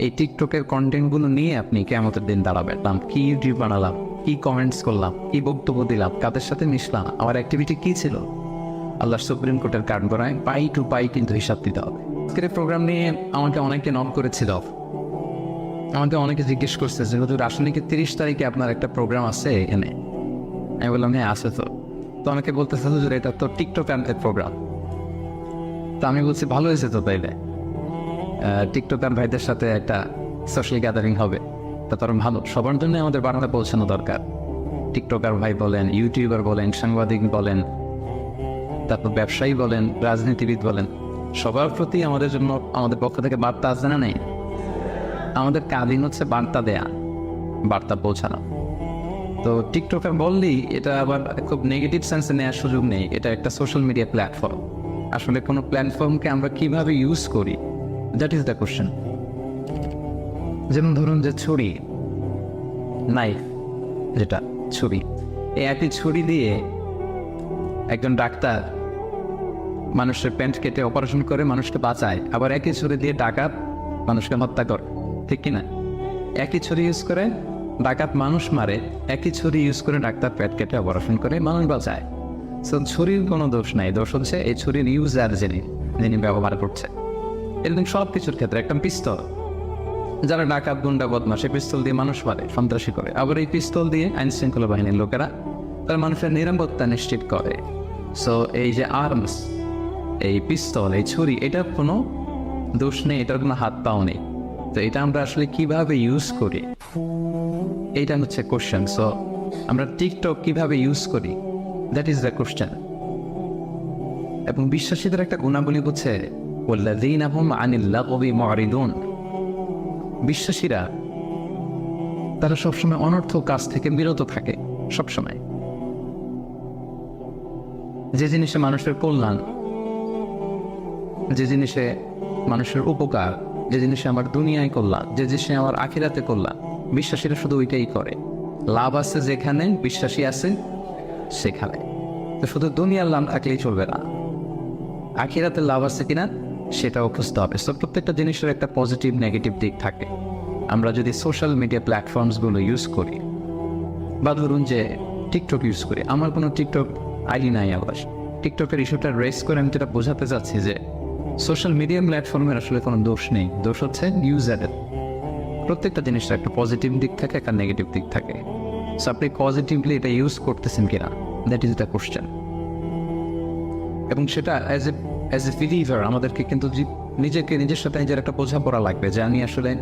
এই টিকটকের কন্টেন্টগুলো নিয়ে আপনি কিয়ামতের দিন দাঁড়াবেন। কি ইউটিউব বানালাম, কি কমেন্টস করলাম, কি বক্তব্য দিলাম, কাদের সাথে মিশলাম, আমার অ্যাক্টিভিটি কি ছিল, আল্লাহ সুপ্রিম কোর্টের কাঠ গড়ায় পাই টু পাই কিন্তু হিসাব দিতে হবে। আজকের প্রোগ্রাম নিয়ে আমাকে অনেকে নক করেছিল, আমাকে অনেকে জিজ্ঞেস করছে যে হুজুর আসলে কি 30 তারিখে আপনার একটা প্রোগ্রাম আছে এখানে? আমি বললাম হ্যাঁ আছে। তো অনেকে বলতেছে হুজুর এটা তো টিকটক এর প্রোগ্রাম। তো আমি বলছি ভালো হয়েছে তো তাইলে, টিকটকার ভাইদের সাথে একটা সোশ্যাল গ্যাদারিং হবে, তা তার ভালো। সবার জন্য আমাদের বার্তা পৌঁছানো দরকার। টিকটকার ভাই বলেন, ইউটিউবার বলেন, সাংবাদিক বলেন, তারপর ব্যবসায়ী বলেন, রাজনীতিবিদ বলেন, সবার প্রতি আমাদের জন্য আমাদের পক্ষ থেকে বার্তা আছে না নেই? আমাদের কাজই হচ্ছে বার্তা দেয়া, বার্তা পৌঁছানো। তো টিকটকার বললেই এটা আবার খুব নেগেটিভ সেন্সে নেওয়ার সুযোগ নেই। এটা একটা সোশ্যাল মিডিয়া প্ল্যাটফর্ম। আসলে কোনো প্ল্যাটফর্মকে আমরা কিভাবে ইউজ করি, দ্যাট ইজ দ্য কোশ্চেন। যেমন ধরুন যে ছুরি, নাইফ, যেটা ছুরি, এই একই ছুরি দিয়ে একজন ডাক্তার মানুষের প্যান্ট কেটে অপারেশন করে মানুষকে বাঁচায়, আবার একই ছুরি দিয়ে ডাকাত মানুষকে হত্যা করে, ঠিক কিনা? একই ছুরি ইউজ করে ডাকাত মানুষ মারে, একই ছুরি ইউজ করে ডাক্তার পেট কেটে অপারেশন করে মানুষ বাঁচায়। সো ছুরির কোনো দোষ নাই, দোষ হচ্ছে এই ছুরির ইউজার যিনি ব্যবহার করছে। এরকম সব কিছুর ক্ষেত্রে একটা পিস্তল, যারা ডাকাত গুন্ডা বদমাশে পিস্তল দিয়ে মানুষ মারে, সন্ত্রাসী করে, আবার এই পিস্তল দিয়ে আইন শৃঙ্খলা বাহিনীর লোকেরা তারা মানুষের নিরাপত্তা নিশ্চিত করে। সো এই যে আর্মস, এই পিস্তল, এই ছুরি, এটার কোনো দোষ নেই, এটার কোনো হাত পাও নেই। তো এটা আমরা আসলে কিভাবে ইউজ করি, এইটা হচ্ছে কোশ্চেন। সো আমরা টিকটক কিভাবে ইউজ করি, দ্যাট ইজ দ্য কোশ্চেন। এবং বিশ্বাসীদের একটা গুণাবলী হচ্ছে ওয়াল্লাযীনা হুম আনিল লাগবি মুরিদুন। বিশ্বাসীরা তারা সবসময় অনর্থক কাজ থেকে বিরত থাকে। সবসময় যে জিনিসে মানুষের কল্যাণ, যে জিনিসে মানুষের উপকার, যে জিনিসে আমার দুনিয়ায় কল্যাণ, যে জিনিসে আমার আখিরাতে কল্যাণ, বিশ্বাসীরা শুধু ওইটাই করে। লাভ আছে যেখানে, বিশ্বাসী আছে সেখানে। তো শুধু দুনিয়ার লাভ থাকলেই চলবে না, আখিরাতে লাভ আছে কিনা সেটাও খুঁজতে হবে। সো প্রত্যেকটা জিনিসের একটা পজিটিভ নেগেটিভ দিক থাকে। আমরা যদি সোশ্যাল মিডিয়া প্ল্যাটফর্মসগুলো ইউজ করি, বা ধরুন যে টিকটক ইউজ করি, আমার কোনো টিকটক আইডি নাই, আবার টিকটকের ইস্যুটা রেস করে আমি যেটা বোঝাতে চাচ্ছি যে সোশ্যাল মিডিয়া প্ল্যাটফর্মের আসলে কোনো দোষ নেই, দোষ হচ্ছে ইউজারের। প্রত্যেকটা জিনিসের একটা পজিটিভ দিক থাকে, একটা নেগেটিভ দিক থাকে। সো আপনি পজিটিভলি এটা ইউজ করতেছেন কিনা, দ্যাট ইজ দ্য কোশ্চেন। এবং সেটা অ্যাজ এ বিলিভার আমাদেরকে কিন্তু নিজের সাথে নিজের একটা বোঝাপড়া লাগবে যে আমি আসলে